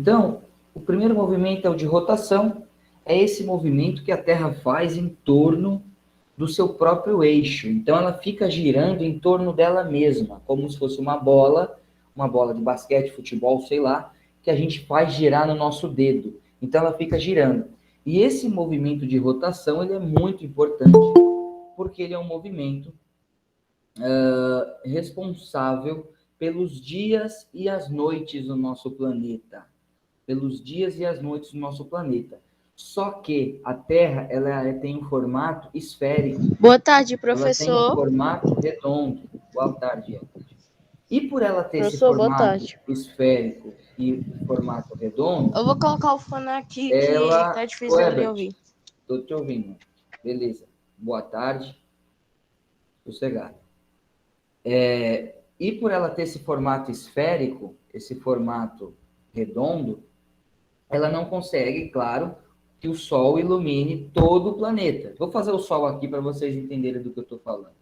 Então, o primeiro movimento é o de rotação, é esse movimento que a Terra faz em torno do seu próprio eixo. Então, ela fica girando em torno dela mesma, como se fosse uma bola de basquete, futebol, sei lá, que a gente faz girar no nosso dedo. Então, ela fica girando. E esse movimento de rotação, ele é muito importante, porque ele é um movimento responsável pelos dias e as noites do nosso planeta. Pelos dias e as noites do nosso planeta. Só que a Terra, ela tem um formato esférico. Boa tarde, Ela tem um professor. formato redondo. Boa tarde, Edward. E por ela ter esse Professor, boa formato tarde. esférico e formato redondo, Eu vou colocar o fone aqui que tá ela... Ô, difícil de lhe Herbert, ouvir. estou te ouvindo. Beleza. Boa tarde. Sossegado. E por ela ter esse formato esférico, esse formato redondo, ela não consegue, claro, que o Sol ilumine todo o planeta. Vou fazer o Sol aqui para vocês entenderem do que eu estou falando.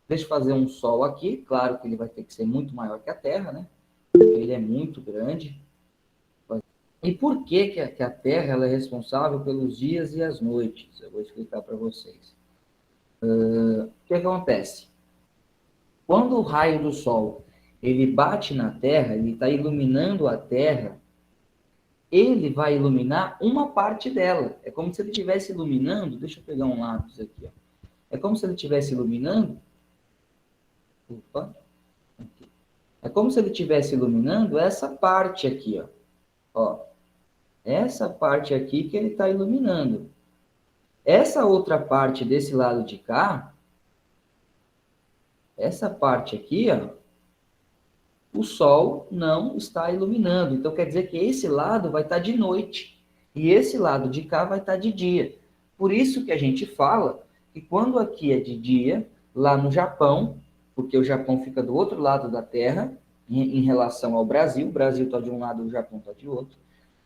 Deixa eu fazer um Sol aqui, claro que ele vai ter que ser muito maior que a Terra, né? Ele é muito grande. E por que a Terra ela é responsável pelos dias e as noites? Eu vou explicar para vocês. O que acontece? Quando o raio do Sol ele bate na Terra, ele está iluminando a Terra, ele vai iluminar uma parte dela. É como se ele estivesse iluminando. Deixa eu pegar um lápis aqui. Ó. É como se ele estivesse iluminando. Opa, aqui. É como se ele estivesse iluminando essa parte aqui. Ó. Essa parte aqui que ele está iluminando. Essa outra parte desse lado de cá, essa parte aqui, ó, o Sol não está iluminando. Então, quer dizer que esse lado vai estar de noite. E esse lado de cá vai estar de dia. Por isso que a gente fala que quando aqui é de dia, lá no Japão, porque o Japão fica do outro lado da Terra, em relação ao Brasil, o Brasil está de um lado, o Japão está de outro.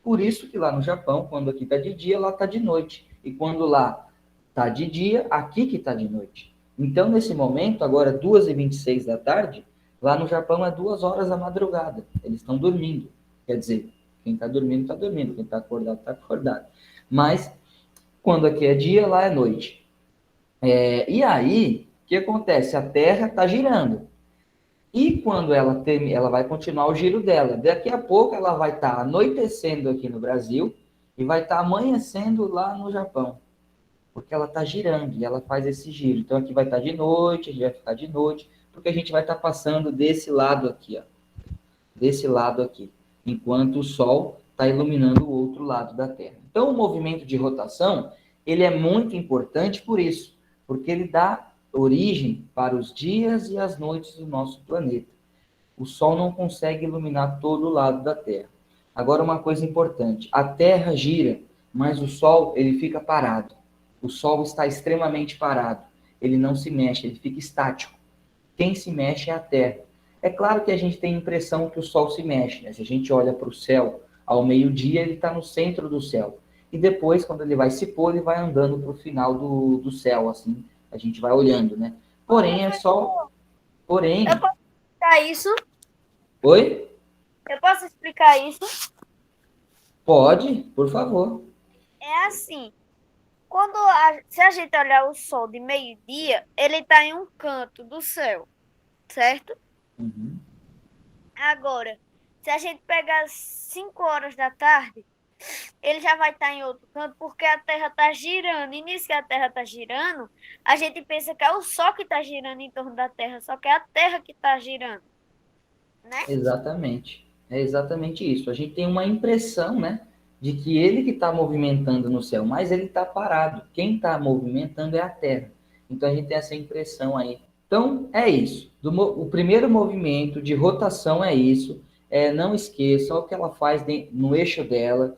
Por isso que lá no Japão, quando aqui está de dia, lá está de noite. E quando lá está de dia, aqui que está de noite. Então, nesse momento, agora 2h26 da tarde, lá no Japão é 2 horas da madrugada. Eles estão dormindo. Quer dizer, quem está dormindo, está dormindo. Quem está acordado, está acordado. Mas, quando aqui é dia, lá é noite. E aí, o que acontece? A Terra está girando. E quando ela vai continuar o giro dela. Daqui a pouco ela vai estar anoitecendo aqui no Brasil e vai estar amanhecendo lá no Japão. Porque ela está girando e ela faz esse giro. Então aqui vai estar de noite, a gente vai ficar de noite, porque a gente vai estar passando desse lado aqui, ó. Desse lado aqui. Enquanto o Sol está iluminando o outro lado da Terra. Então o movimento de rotação, ele é muito importante por isso. Porque ele dá origem para os dias e as noites do nosso planeta. O Sol não consegue iluminar todo o lado da Terra. Agora, uma coisa importante: a Terra gira, mas o Sol ele fica parado. O Sol está extremamente parado. Ele não se mexe, ele fica estático. Quem se mexe é a Terra. É claro que a gente tem a impressão que o Sol se mexe, né? Se a gente olha para o céu ao meio-dia, ele está no centro do céu. E depois, quando ele vai se pôr, ele vai andando para o final do céu, assim, a gente vai olhando, né? Porém, é só. Eu Porém. posso explicar isso? Oi? Eu posso explicar isso? Pode, por favor. É assim, se a gente olhar o sol de meio-dia, ele está em um canto do céu, certo? Uhum. Agora, se a gente pegar 5 horas da tarde, ele já vai estar em outro canto porque a Terra está girando. E nisso que a Terra está girando, a gente pensa que é o Sol que está girando em torno da Terra, só que é a Terra que está girando, né? Exatamente. É exatamente isso. A gente tem uma impressão, né, de que ele que está movimentando no céu, mas ele está parado. Quem está movimentando é a Terra. Então a gente tem essa impressão aí. Então é isso. O primeiro movimento de rotação é isso. Não esqueça o que ela faz no eixo dela.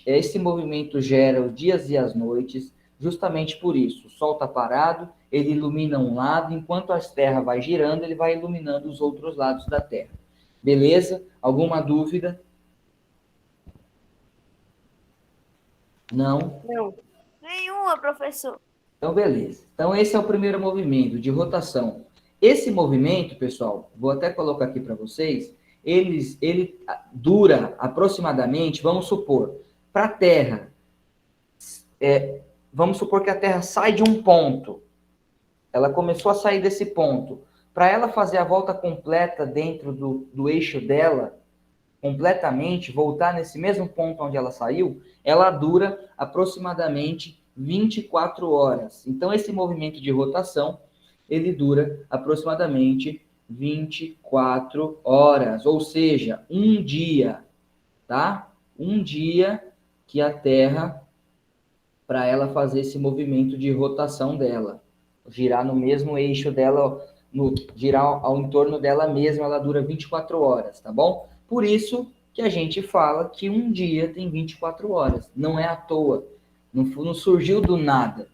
Esse movimento gera os dias e as noites. Justamente por isso. O Sol está parado, ele ilumina um lado, enquanto a Terra vai girando, ele vai iluminando os outros lados da Terra. Beleza? Alguma dúvida? Não? Não. Nenhuma, professor. Então, beleza. Então, esse é o primeiro movimento de rotação. Esse movimento, pessoal, vou até colocar aqui para vocês, ele dura aproximadamente, vamos supor, para a Terra, vamos supor que a Terra sai de um ponto, ela começou a sair desse ponto, para ela fazer a volta completa dentro do eixo dela, completamente, voltar nesse mesmo ponto onde ela saiu, ela dura aproximadamente 24 horas. Então, esse movimento de rotação, ele dura aproximadamente 24 horas, ou seja, um dia, tá? Um dia que a Terra, para ela fazer esse movimento de rotação dela, girar no mesmo eixo dela, girar ao entorno dela mesma, ela dura 24 horas, tá bom? Por isso que a gente fala que um dia tem 24 horas, não é à toa, não surgiu do nada.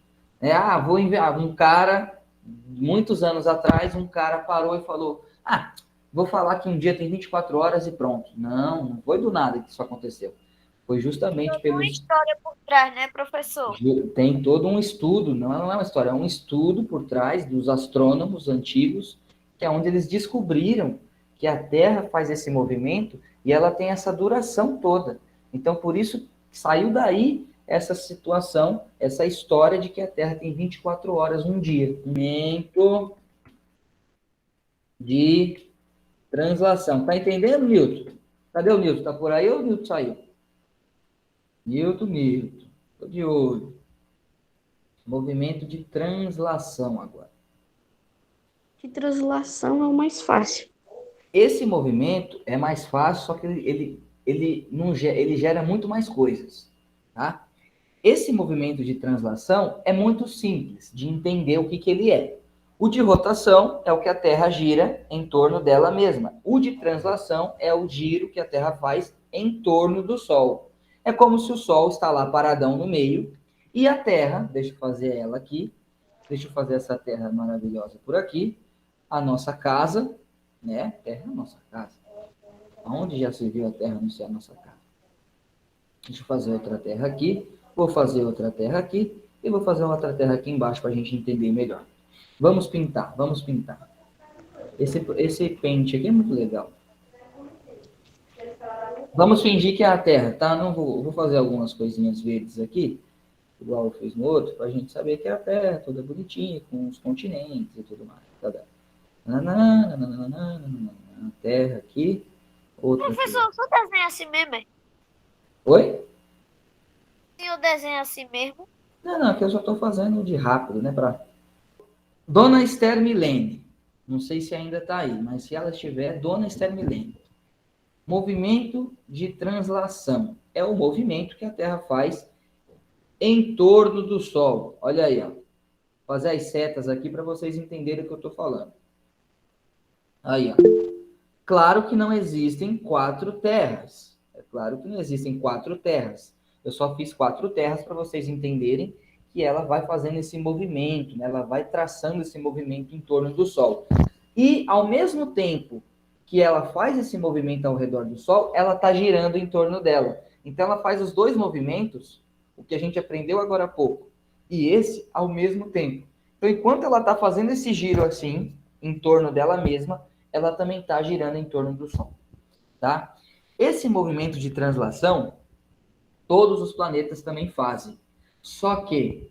Vou enviar um cara, muitos anos atrás, um cara parou e falou, vou falar que um dia tem 24 horas e pronto. Não foi do nada que isso aconteceu. Foi justamente Tem uma história por trás, né, professor? Tem todo um estudo, não é uma história, é um estudo por trás dos astrônomos antigos, que é onde eles descobriram que a Terra faz esse movimento e ela tem essa duração toda. Então, por isso, saiu daí essa situação, essa história de que a Terra tem 24 horas um dia. Momento de translação. Tá entendendo, Newton? Cadê o Newton? Tá por aí ou o Newton saiu? Newton. Tô de olho. Movimento de translação agora. Que translação é o mais fácil. Esse movimento é mais fácil, só que ele gera muito mais coisas, tá? Esse movimento de translação é muito simples de entender o que ele é. O de rotação é o que a Terra gira em torno dela mesma. O de translação é o giro que a Terra faz em torno do Sol. É como se o Sol está lá paradão no meio e a Terra, deixa eu fazer ela aqui, deixa eu fazer essa Terra maravilhosa por aqui, a nossa casa, né? Terra é a nossa casa. Aonde já se viu a Terra não ser a nossa casa? Deixa eu fazer outra Terra aqui, vou fazer outra Terra aqui e vou fazer outra Terra aqui embaixo para a gente entender melhor. Vamos pintar. Esse pente aqui é muito legal. Vamos fingir que é a Terra, tá? Não vou fazer algumas coisinhas verdes aqui, igual eu fiz no outro, para a gente saber que é a Terra toda bonitinha, com os continentes e tudo mais. Tá bem. Terra aqui. Outra Professor, aqui. o senhor desenha assim mesmo, é? Oi? O senhor desenha assim mesmo? Não, aqui eu só estou fazendo de rápido, né? Dona Esther Milene. Não sei se ainda está aí, mas se ela estiver, Dona Esther Milene. Movimento de translação. É o movimento que a Terra faz em torno do Sol. Olha aí, ó. Vou fazer as setas aqui para vocês entenderem o que eu estou falando. Aí, ó. Claro que não existem 4 terras. É claro que não existem 4 terras. Eu só fiz 4 terras para vocês entenderem que ela vai fazendo esse movimento, né? Ela vai traçando esse movimento em torno do Sol. E, ao mesmo tempo que ela faz esse movimento ao redor do Sol, ela está girando em torno dela. Então, ela faz os dois movimentos, o que a gente aprendeu agora há pouco, e esse ao mesmo tempo. Então, enquanto ela está fazendo esse giro assim, em torno dela mesma, ela também está girando em torno do Sol, tá? Esse movimento de translação, todos os planetas também fazem. Só que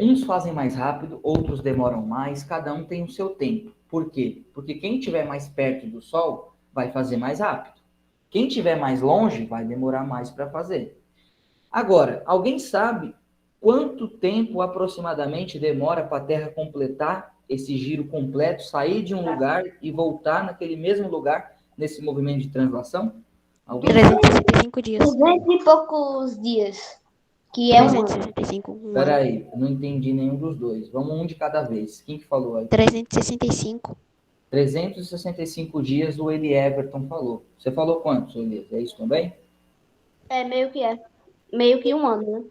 uns fazem mais rápido, outros demoram mais, cada um tem o seu tempo. Por quê? Porque quem estiver mais perto do Sol vai fazer mais rápido. Quem estiver mais longe vai demorar mais para fazer. Agora, alguém sabe quanto tempo aproximadamente demora para a Terra completar esse giro completo, sair de um lugar e voltar naquele mesmo lugar, nesse movimento de translação? Alguém 365 dias. 200 e poucos dias. Que é um ano. 365. Espera aí, não entendi nenhum dos dois. Vamos um de cada vez. Quem que falou aí? 365. 365 dias o Eli Everton falou. Você falou quantos, Elias? É isso também? É, meio que é. Meio que um ano, né?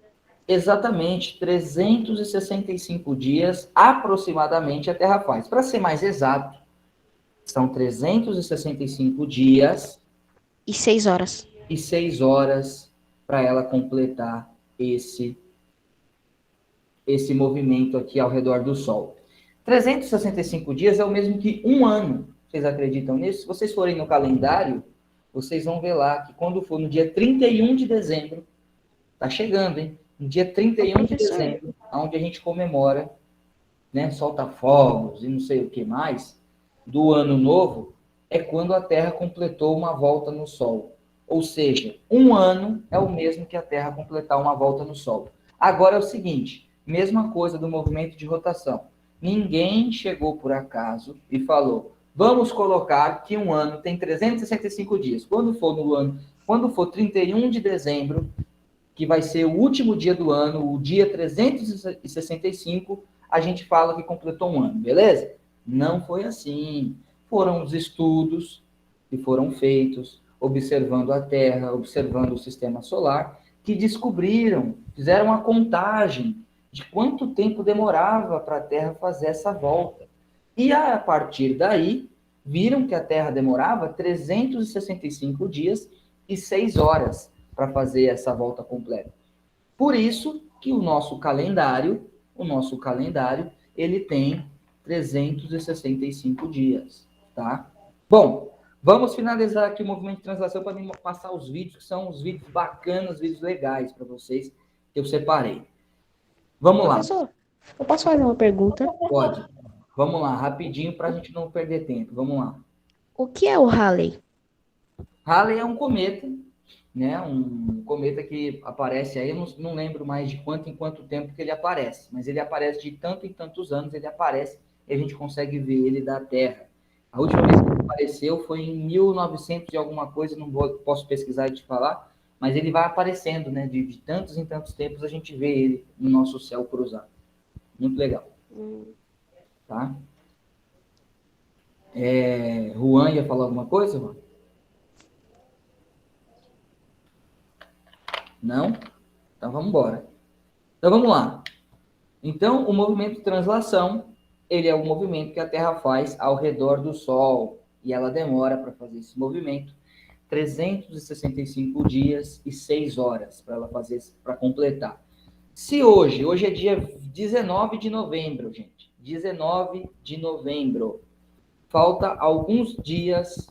Exatamente, 365 dias aproximadamente a Terra faz. Para ser mais exato, são 365 dias E 6 horas. e 6 horas para ela completar esse movimento aqui ao redor do Sol. 365 dias é o mesmo que um ano. Vocês acreditam nisso? Se vocês forem no calendário, vocês vão ver lá que quando for no dia 31 de dezembro, tá chegando, hein? No dia 31 de dezembro, onde a gente comemora, né, solta fogos e não sei o que mais, do ano novo, é quando a Terra completou uma volta no Sol. Ou seja, um ano é o mesmo que a Terra completar uma volta no Sol. Agora é o seguinte, mesma coisa do movimento de rotação. Ninguém chegou por acaso e falou, vamos colocar que um ano tem 365 dias. Quando for 31 de dezembro, que vai ser o último dia do ano, o dia 365, a gente fala que completou um ano, beleza? Não foi assim. Foram os estudos que foram feitos, observando a Terra, observando o sistema solar, que descobriram, fizeram a contagem de quanto tempo demorava para a Terra fazer essa volta. E a partir daí, viram que a Terra demorava 365 dias e 6 horas para fazer essa volta completa. Por isso que o nosso calendário, ele tem 365 dias, tá? Bom, vamos finalizar aqui o movimento de translação para me passar os vídeos, que são os vídeos bacanas, vídeos legais para vocês, que eu separei. Vamos lá. Professor, eu posso fazer uma pergunta? Pode. Vamos lá, rapidinho, para a gente não perder tempo. Vamos lá. O que é o Halley? Halley é um cometa, né? Um cometa que aparece aí, eu não lembro mais de quanto em quanto tempo que ele aparece, mas ele aparece de tanto em tantos anos, ele aparece e a gente consegue ver ele da Terra. A última vez que ele apareceu foi em 1900 e alguma coisa, posso pesquisar e te falar, mas ele vai aparecendo, né? De tantos em tantos tempos a gente vê ele no nosso céu cruzado. Muito legal. Tá? Juan ia falar alguma coisa, Juan? Não? Então vamos embora. Então vamos lá. Então o movimento de translação, ele é o movimento que a Terra faz ao redor do Sol. E ela demora para fazer esse movimento 365 dias e 6 horas para ela fazer, para completar. Se hoje é dia 19 de novembro, gente. 19 de novembro. Falta alguns dias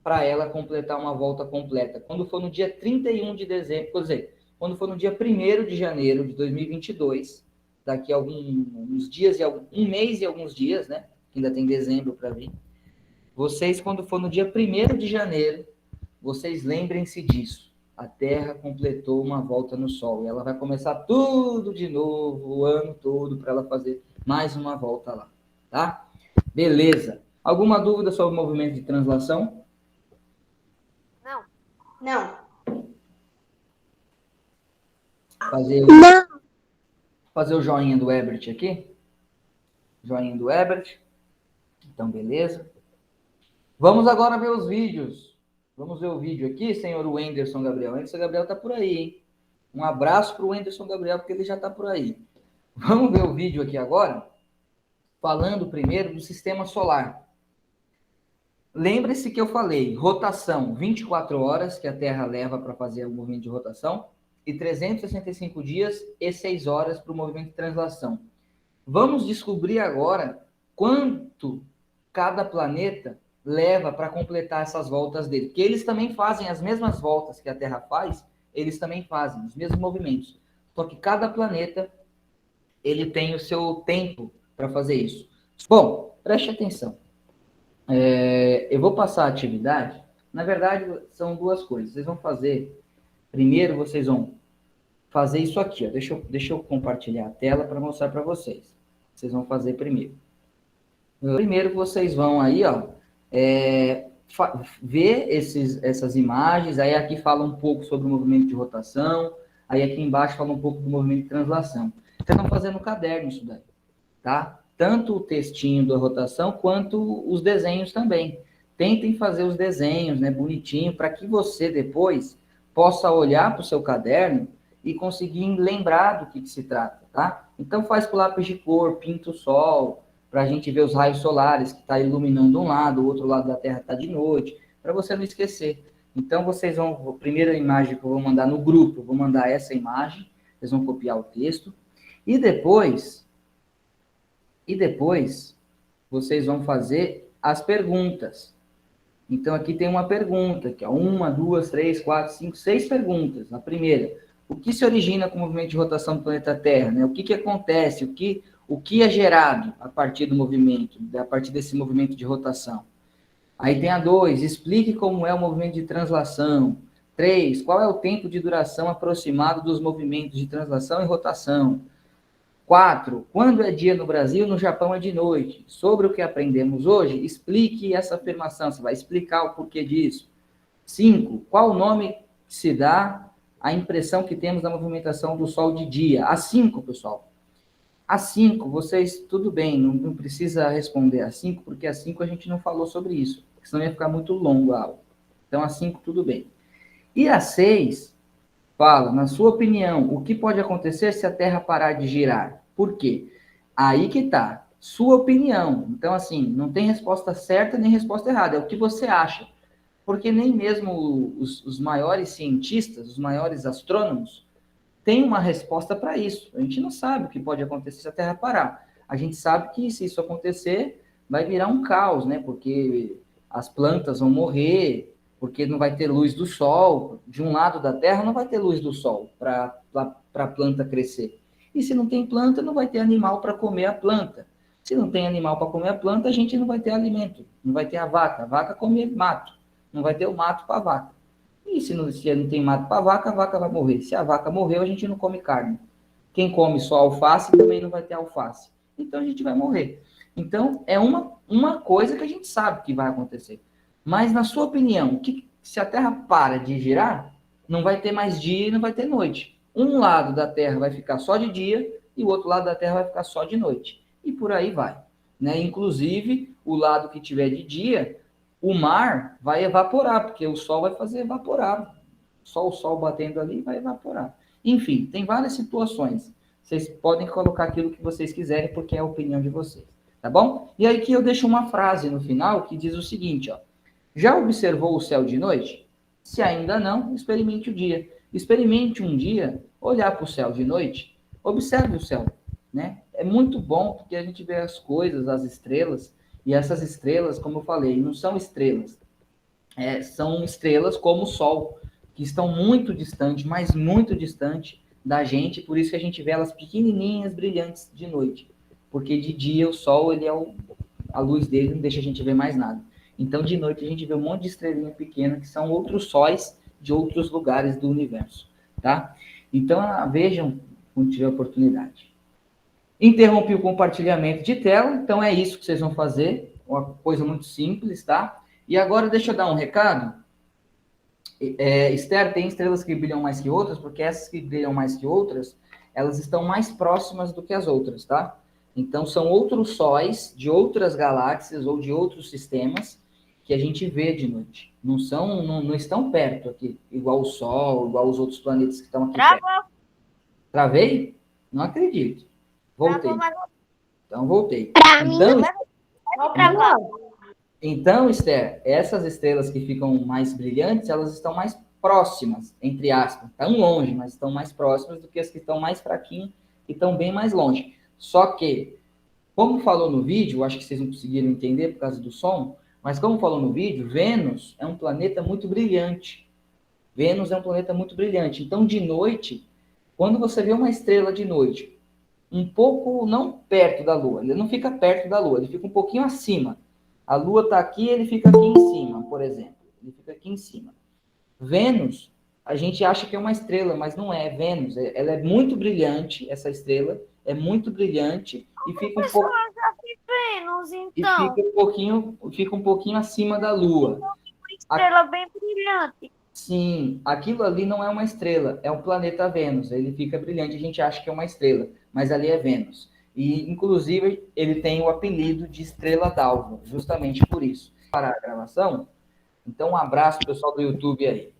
para ela completar uma volta completa. Quando for no dia 31 de dezembro, quer dizer, quando for no dia 1º de janeiro de 2022, daqui a alguns dias, um mês e alguns dias, né? Ainda tem dezembro para vir. Vocês, quando for no dia 1º de janeiro, vocês lembrem-se disso. A Terra completou uma volta no Sol. E ela vai começar tudo de novo, o ano todo, para ela fazer mais uma volta lá. Tá? Beleza. Alguma dúvida sobre o movimento de translação? Não. Fazer o joinha do Ebert aqui. Joinha do Ebert. Então, beleza. Vamos agora ver os vídeos. Vamos ver o vídeo aqui, senhor Wenderson Gabriel. O Wenderson Gabriel tá por aí, hein? Um abraço para o Wenderson Gabriel, porque ele já tá por aí. Vamos ver o vídeo aqui agora, falando primeiro do sistema solar. Lembre-se que eu falei, rotação, 24 horas que a Terra leva para fazer o movimento de rotação, e 365 dias e 6 horas para o movimento de translação. Vamos descobrir agora quanto cada planeta leva para completar essas voltas dele. Porque eles também fazem as mesmas voltas que a Terra faz, eles também fazem os mesmos movimentos. Só que cada planeta, ele tem o seu tempo para fazer isso. Bom, preste atenção. Eu vou passar a atividade. Na verdade, são duas coisas. Vocês vão fazer... Primeiro, vocês vão fazer isso aqui. Ó. Deixa eu compartilhar a tela para mostrar para vocês. Vocês vão fazer primeiro. Primeiro, vocês vão aí, ó, ver essas imagens. Aí aqui fala um pouco sobre o movimento de rotação. Aí aqui embaixo fala um pouco do movimento de translação. Vocês vão fazer no caderno isso daí, tá? Tanto o textinho da rotação, quanto os desenhos também. Tentem fazer os desenhos, né, bonitinho, para que você depois possa olhar para o seu caderno e conseguir lembrar do que se trata, tá? Então faz com lápis de cor, pinta o sol, para a gente ver os raios solares que está iluminando um lado, o outro lado da Terra está de noite, para você não esquecer. Então vocês vão, a primeira imagem que eu vou mandar no grupo, eu vou mandar essa imagem, vocês vão copiar o texto, e depois vocês vão fazer as perguntas. Então, aqui tem uma pergunta, que é 1, 2, 3, 4, 5, 6 perguntas. A primeira, o que se origina com o movimento de rotação do planeta Terra? Né? O que acontece? O que é gerado a partir do movimento, a partir desse movimento de rotação? Aí tem a 2, explique como é o movimento de translação. 3, qual é o tempo de duração aproximado dos movimentos de translação e rotação? 4, quando é dia no Brasil, no Japão é de noite. Sobre o que aprendemos hoje, explique essa afirmação, você vai explicar o porquê disso. 5, qual o nome que se dá à impressão que temos da movimentação do Sol de dia? As 5, pessoal. As 5, vocês, tudo bem, não precisa responder as 5, porque as 5 a gente não falou sobre isso, senão ia ficar muito longo a aula. Então, as 5, tudo bem. E a 6, fala, na sua opinião, o que pode acontecer se a Terra parar de girar? Por quê? Aí que tá, sua opinião. Então, assim, não tem resposta certa nem resposta errada, é o que você acha. Porque nem mesmo os maiores cientistas, os maiores astrônomos, têm uma resposta para isso. A gente não sabe o que pode acontecer se a Terra parar. A gente sabe que se isso acontecer, vai virar um caos, né? Porque as plantas vão morrer, porque não vai ter luz do sol. De um lado da Terra não vai ter luz do sol para a planta crescer. E se não tem planta, não vai ter animal para comer a planta. Se não tem animal para comer a planta, a gente não vai ter alimento. Não vai ter a vaca. A vaca come mato. Não vai ter o mato para a vaca. E se não tem mato para a vaca vai morrer. Se a vaca morreu, a gente não come carne. Quem come só alface também não vai ter alface. Então a gente vai morrer. Então é uma coisa que a gente sabe que vai acontecer. Mas, na sua opinião, se a Terra para de girar, não vai ter mais dia e não vai ter noite. Um lado da Terra vai ficar só de dia e o outro lado da Terra vai ficar só de noite. E por aí vai. Né? Inclusive, o lado que tiver de dia, o mar vai evaporar, porque o Sol vai fazer evaporar. Só o Sol batendo ali vai evaporar. Enfim, tem várias situações. Vocês podem colocar aquilo que vocês quiserem, porque é a opinião de vocês. Tá bom? E aí que eu deixo uma frase no final que diz o seguinte, ó. Já observou o céu de noite? Se ainda não, experimente o dia. Experimente um dia olhar para o céu de noite. Observe o céu, né? É muito bom porque a gente vê as coisas, as estrelas, e essas estrelas, como eu falei, não são estrelas. São estrelas como o Sol, que estão muito distante, mas muito distante da gente, por isso que a gente vê elas pequenininhas, brilhantes de noite. Porque de dia o Sol, a luz dele não deixa a gente ver mais nada. Então, de noite, a gente vê um monte de estrelinha pequena, que são outros sóis de outros lugares do universo, tá? Então, vejam quando tiver oportunidade. Interrompi o compartilhamento de tela, então é isso que vocês vão fazer, uma coisa muito simples, tá? E agora, deixa eu dar um recado. Esther, tem estrelas que brilham mais que outras, porque essas que brilham mais que outras, elas estão mais próximas do que as outras, tá? Então, são outros sóis de outras galáxias ou de outros sistemas que a gente vê de noite. Não estão perto aqui, igual o Sol, igual os outros planetas que estão aqui perto. Travei? Não acredito. Voltei. Então, voltei. Então, Esther, essas estrelas que ficam mais brilhantes, elas estão mais próximas, entre aspas. Estão longe, mas estão mais próximas do que as que estão mais fraquinhas e estão bem mais longe. Só que, como falou no vídeo, acho que vocês não conseguiram entender por causa do som, mas como falou no vídeo, Vênus é um planeta muito brilhante. Vênus é um planeta muito brilhante. Então, de noite, quando você vê uma estrela de noite, um pouco, não perto da Lua, ele não fica perto da Lua, ele fica um pouquinho acima. A Lua está aqui, ele fica aqui em cima, por exemplo. Ele fica aqui em cima. Vênus, a gente acha que é uma estrela, mas não é. Vênus, ela é muito brilhante, essa estrela é muito brilhante e fica um pouco... Vênus, então. E fica um pouquinho acima da Lua. Uma estrela bem brilhante. Sim, aquilo ali não é uma estrela, é um planeta Vênus. Ele fica brilhante, a gente acha que é uma estrela, mas ali é Vênus. E, inclusive, ele tem o apelido de Estrela d'Alva, justamente por isso. Para a gravação, então um abraço, pessoal do YouTube aí.